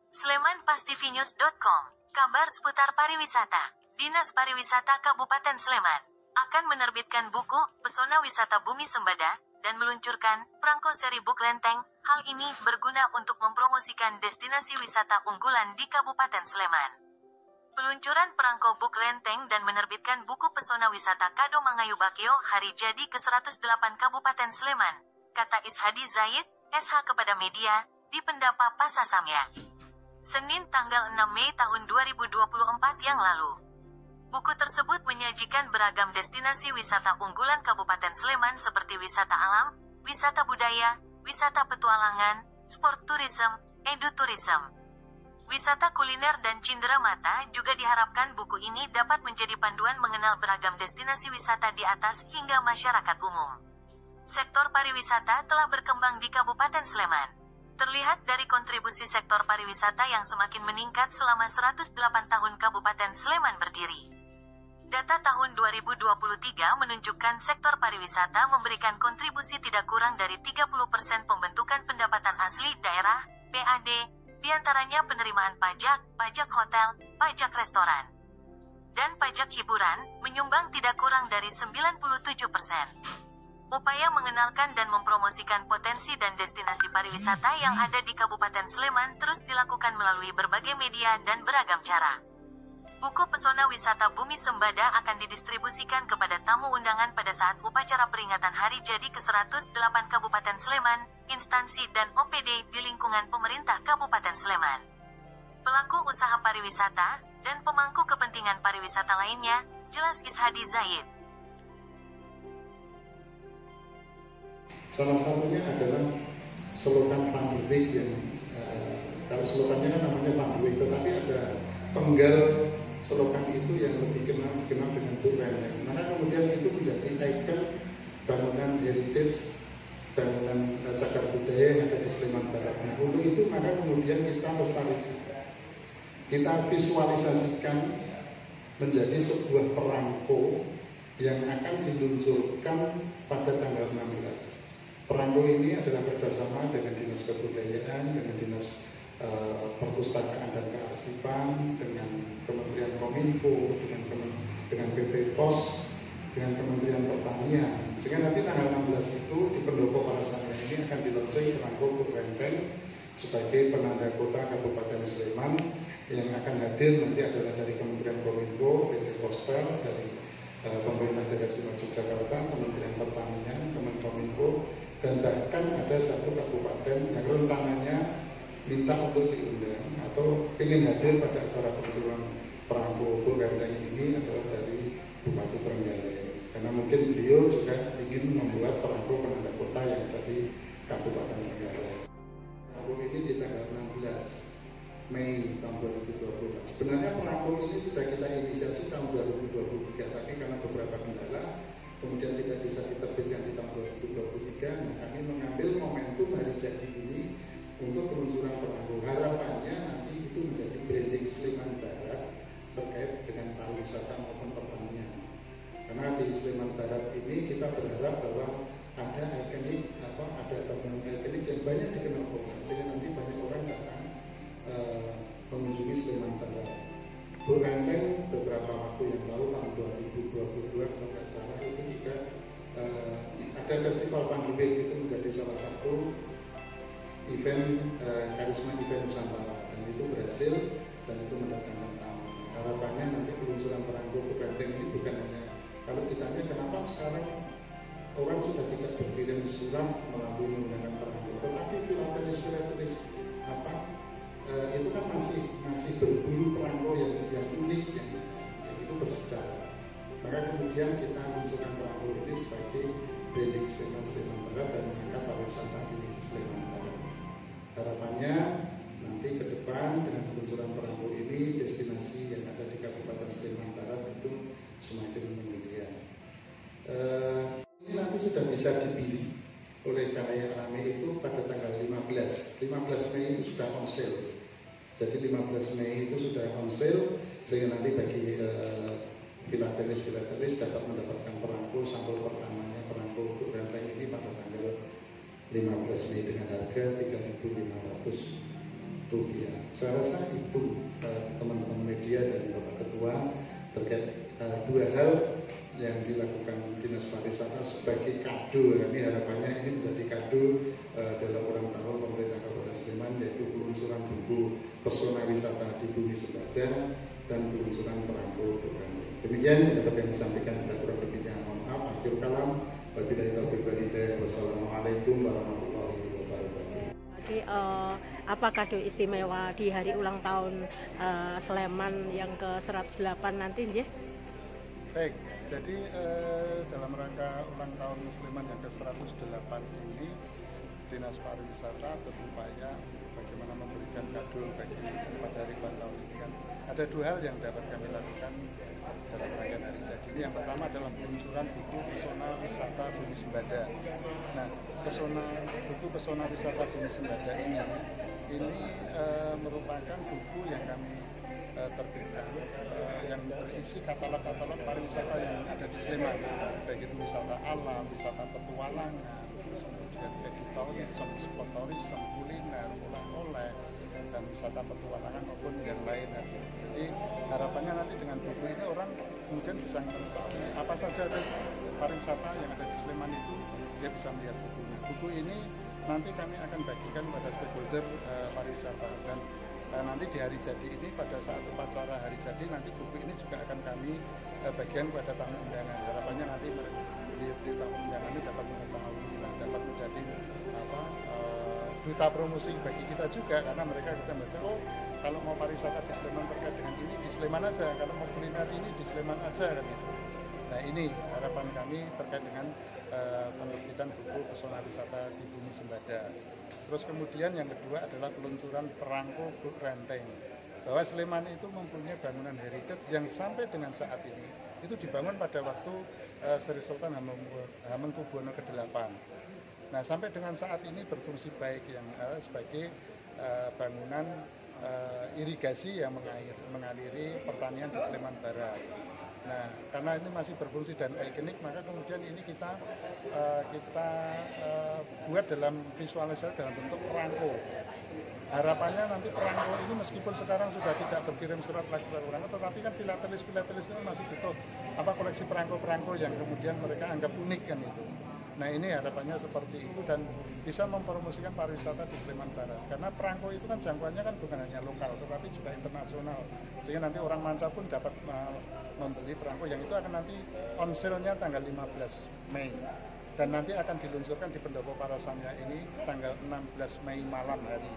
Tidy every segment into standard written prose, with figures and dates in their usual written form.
slemanpastivinews.com. Kabar seputar pariwisata. Dinas Pariwisata Kabupaten Sleman akan menerbitkan buku Pesona Wisata Bumi Sembada dan meluncurkan perangko seri Buk Lenteng. Hal ini berguna untuk mempromosikan destinasi wisata unggulan di Kabupaten Sleman. Peluncuran perangko Buk Lenteng dan menerbitkan buku Pesona Wisata Kado Mangayu Bakyo hari jadi ke-108 Kabupaten Sleman, kata Ishadi Zaid, SH kepada media, di Pendapa Pasasamya, Senin tanggal 6 Mei tahun 2024 yang lalu. Buku tersebut menyajikan beragam destinasi wisata unggulan Kabupaten Sleman seperti wisata alam, wisata budaya, wisata petualangan, sport tourism, edutourism, wisata kuliner dan cindera mata. Juga diharapkan buku ini dapat menjadi panduan mengenal beragam destinasi wisata di atas hingga masyarakat umum. Sektor pariwisata telah berkembang di Kabupaten Sleman. Terlihat dari kontribusi sektor pariwisata yang semakin meningkat selama 108 tahun Kabupaten Sleman berdiri. Data tahun 2023 menunjukkan sektor pariwisata memberikan kontribusi tidak kurang dari 30% pembentukan pendapatan asli daerah, PAD, diantaranya penerimaan pajak, pajak hotel, pajak restoran, dan pajak hiburan, menyumbang tidak kurang dari 97%. Upaya mengenalkan dan mempromosikan potensi dan destinasi pariwisata yang ada di Kabupaten Sleman terus dilakukan melalui berbagai media dan beragam cara. Buku Pesona Wisata Bumi Sembada akan didistribusikan kepada tamu undangan pada saat upacara peringatan hari jadi ke-108 Kabupaten Sleman, instansi dan OPD di lingkungan pemerintah Kabupaten Sleman, pelaku usaha pariwisata, dan pemangku kepentingan pariwisata lainnya, jelas Ishadi Zaid. Salah satunya adalah slogan Panduwik yang kalau slogannya namanya Panduwik, tetapi ada penggal slogan itu yang lebih dikenal dengan Buk Lenteng. Maka kemudian itu menjadi ikon bangunan heritage, bangunan cagar budaya yang ada di Sleman Barat. Nah, untuk itu maka kemudian kita lestarikan, kita visualisasikan menjadi sebuah perangko yang akan diluncurkan pada tanggal 16. Perangko ini adalah kerjasama dengan Dinas Kebudayaan, dengan Dinas Perpustakaan dan Kearsipan, dengan Kementerian Kominfo, dengan PP Pos, dengan Kementerian Pertanian. Sehingga nanti tanggal 16 itu di Pendopo Palasaya ini akan dilaunching perangko Buk Lenteng sebagai penanda kota Kabupaten Sleman. Yang akan hadir nanti adalah dari Kementerian Kominfo, PT Poster, dari Pemerintah Daerah Istimewa Yogyakarta, Kementerian Pertanian, Kemenkominfo, dan bahkan ada satu kabupaten yang rencananya minta untuk diundang atau ingin hadir pada acara peluncuran perangko Buk Lenteng ini adalah dari Bupati Trenggalek, karena mungkin beliau juga ingin membuat perangko penanda kota yang dari Kabupaten Trenggalek. Perangko ini di tanggal 16 Mei tahun 2024. Sebenarnya perangko ini sudah kita inisiasi tahun 2023, tapi karena beberapa kendala kemudian tidak bisa diterbitkan di tahun 2023. Nah, kami mengambil momentum hari jadi ini untuk peluncuran perangko. Harapannya nanti itu menjadi branding Sleman Barat terkait dengan pariwisata maupun pertanian. Karena di Sleman Barat ini kita berharap bahwa ada ikonik, ada bangunan ikonik yang banyak dikenal orang, sehingga nanti banyak orang datang mengunjungi Sleman Barat. Buk Lenteng beberapa waktu yang lalu tahun 2022 kalau nggak salah itu juga ada festival Panduwik, itu menjadi salah satu event karisma event Nusantara, dan itu berhasil dan itu mendatangkan tamu. Harapannya nanti peluncuran perangko Buk Lenteng ini bukan hanya, kalau ditanya kenapa sekarang orang sudah tidak berkirim surat melalui menggunakan perangko, tetapi filatelis itu kan masih berburu perangko yang unik, yang itu bersejarah. Maka kemudian kita luncurkan perangko ini sebagai branding Sleman Barat dan mengangkat pariwisata di Sleman Barat. Harapannya nanti ke depan dengan peluncuran perangko ini, destinasi yang ada di Kabupaten Sleman Barat itu semakin menggeliat. Ini nanti sudah bisa dipilih oleh khalayak ramai itu pada tanggal 15 Mei itu sudah on sale. Jadi 15 Mei itu sudah on sale, sehingga nanti bagi filatelis dapat mendapatkan perangko sampul pertamanya, perangko Buk Lenteng ini pada tanggal 15 Mei dengan harga 3.500. rupiah. Saya rasa itu teman-teman media dan Bapak Ketua terkait dua hal yang dilakukan Dinas Pariwisata sebagai kado. Ini harapannya ini menjadi kado dalam ulang tahun pemerintah Kabupaten Sleman, yaitu peluncuran buku pesona wisata di Bumi Sembada dan peluncuran perangko Bukren. Demikian dapat yang disampaikan, bila kurang lebihnya mohon maaf. Akhir kalam, wabillahi taufiq wal hidayah. Wassalamualaikum warahmatullahi wabarakatuh. Jadi apa kado istimewa di hari ulang tahun Sleman yang ke-108 nanti, Nggih? Baik, jadi dalam rangka ulang tahun Sleman yang ke-108 ini, Dinas Pariwisata berupaya bagaimana memberikan kado bagi pada hari ulang tahun ini kan. Ada dua hal yang dapat kami lakukan dalam rangkaian hari jadi ini. Yang pertama adalah peluncuran buku Pesona Wisata Bumi Sembada. Nah, buku Pesona Wisata Bumi Sembada ini merupakan buku yang kami terbitkan yang berisi katalog-katalog pariwisata yang ada di Sleman, baik itu wisata alam, wisata petualangan, terus kemudian edutourism, sportourism, kuliner, oleh-oleh, dan wisata petualangan maupun yang lain. Jadi harapannya nanti dengan buku ini orang kemudian bisa mengetahui apa saja ada pariwisata yang ada di Sleman itu, dia bisa melihat bukunya. Buku ini nanti kami akan bagikan pada stakeholder pariwisata, dan nanti di hari jadi ini, pada saat upacara hari jadi nanti buku ini juga akan kami bagikan kepada tamu undangan. Harapannya nanti di tamu undangan ini dapat mengetahui, dapat menjadi duta promosi bagi kita juga, karena mereka kita baca, oh kalau mau pariwisata di Sleman terkait dengan ini di Sleman aja, kalau mau kuliner ini di Sleman aja kan itu. Nah, ini harapan kami terkait dengan penerbitan buku Pesona Wisata di Bumi Sembada. Terus kemudian yang kedua adalah peluncuran perangko Bukren. Bahwa Sleman itu mempunyai bangunan heritage yang sampai dengan saat ini itu dibangun pada waktu Sri Sultan Hamengkubuwono ke-8. Nah, sampai dengan saat ini berfungsi baik yang sebagai bangunan irigasi yang mengaliri pertanian di Sleman Barat. Nah, karena ini masih berfungsi dan ikonik, maka kemudian ini kita buat dalam visualisasi dalam bentuk perangko. Harapannya nanti perangko ini meskipun sekarang sudah tidak berkirim surat lagi ke perangko, tetapi kan filatelis ini masih butuh koleksi perangko-perangko yang kemudian mereka anggap unik kan itu. Nah, ini harapannya seperti itu dan bisa mempromosikan pariwisata di Sleman Barat. Karena perangko itu kan jangkauannya kan bukan hanya lokal, tetapi juga internasional. Sehingga nanti orang manca pun dapat membeli perangko yang itu akan nanti on sale-nya tanggal 15 Mei. Dan nanti akan diluncurkan di Pendopo Parasamya ini tanggal 16 Mei malam hari.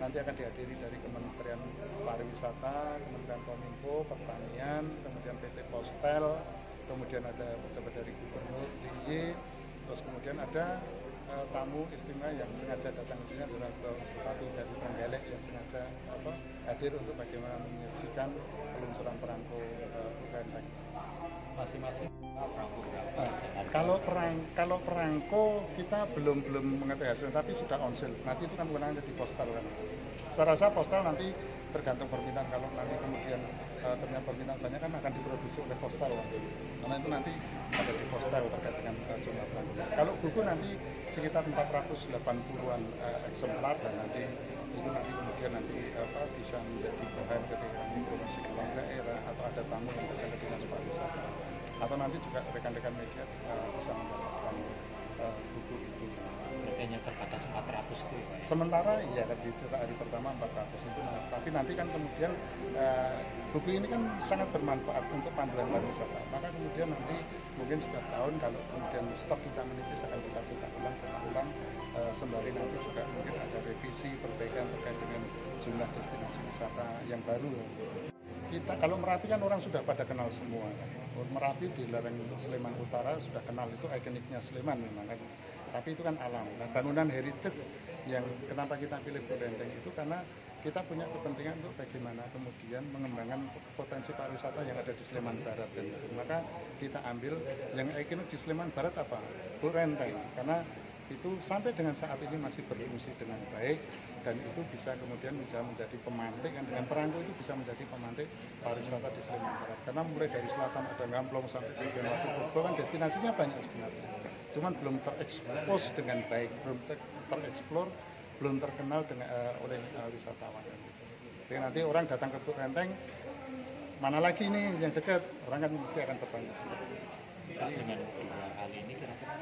Nanti akan dihadiri dari Kementerian Pariwisata, Kementerian Kominfo, Pertanian, kemudian PT Postel, kemudian ada pejabat dari Gubernur DIY, terus kemudian ada tamu istimewa yang sengaja datang ke sini adalah Bupati dari Trenggalek yang sengaja hadir untuk bagaimana menyaksikan peluncuran perangko Bukren. Masing-masing perangko berapa? Kalau perangko kita belum mengetahui hasilnya, tapi sudah on sale. Nanti itu kan kewenangannya di Postal kan. Saya rasa Postal nanti tergantung permintaan. Kalau nanti kemudian ternyata permintaan banyak kan akan diproduksi oleh Postal kan. Karena itu nanti ada di Postal terkait dengan jumlah perangko. Kalau buku nanti sekitar 480-an eksemplar, dan nanti itu kemudian bisa menjadi bahan ketika promosi ke luar daerah atau ada tamu yang datang ke Dinas Pariwisata, atau nanti juga rekan-rekan media bisa mendapatkan buku itu. Hanya terbatas 400 itu. Sementara ya di hari pertama 400 itu, tapi nanti kan kemudian buku ini kan sangat bermanfaat untuk panduan pariwisata. Maka kemudian nanti mungkin setiap tahun kalau kemudian stok kita menipis akan kita cetak ulang sembari nanti juga mungkin ada revisi perbaikan terkait dengan jumlah destinasi wisata yang baru. Kita kalau Merapi kan orang sudah pada kenal semua. Merapi di lereng Sleman Utara sudah kenal, itu ikoniknya Sleman memang kan. Tapi itu kan alam. Nah, bangunan heritage yang kenapa kita pilih Bukren itu karena kita punya kepentingan untuk bagaimana kemudian mengembangkan potensi pariwisata yang ada di Sleman Barat, dan maka kita ambil yang ikonik di Sleman Barat apa? Bukren, karena itu sampai dengan saat ini masih berfungsi dengan baik, dan itu bisa kemudian menjadi pemantik kan, dengan perangko itu bisa menjadi pemantik pariwisata di Sleman Barat. Karena mulai dari selatan ada Ngamplong sampai ke Watu Purbo kan destinasinya banyak sebenarnya. Cuman belum terekspos dengan baik, belum tereksplor belum terkenal dengan oleh wisatawan gitu. Jadi nanti orang datang ke Buk Renteng, mana lagi nih yang dekat, orang kan mesti akan bertanya seperti itu. Dengan 2 hal ini kira-kira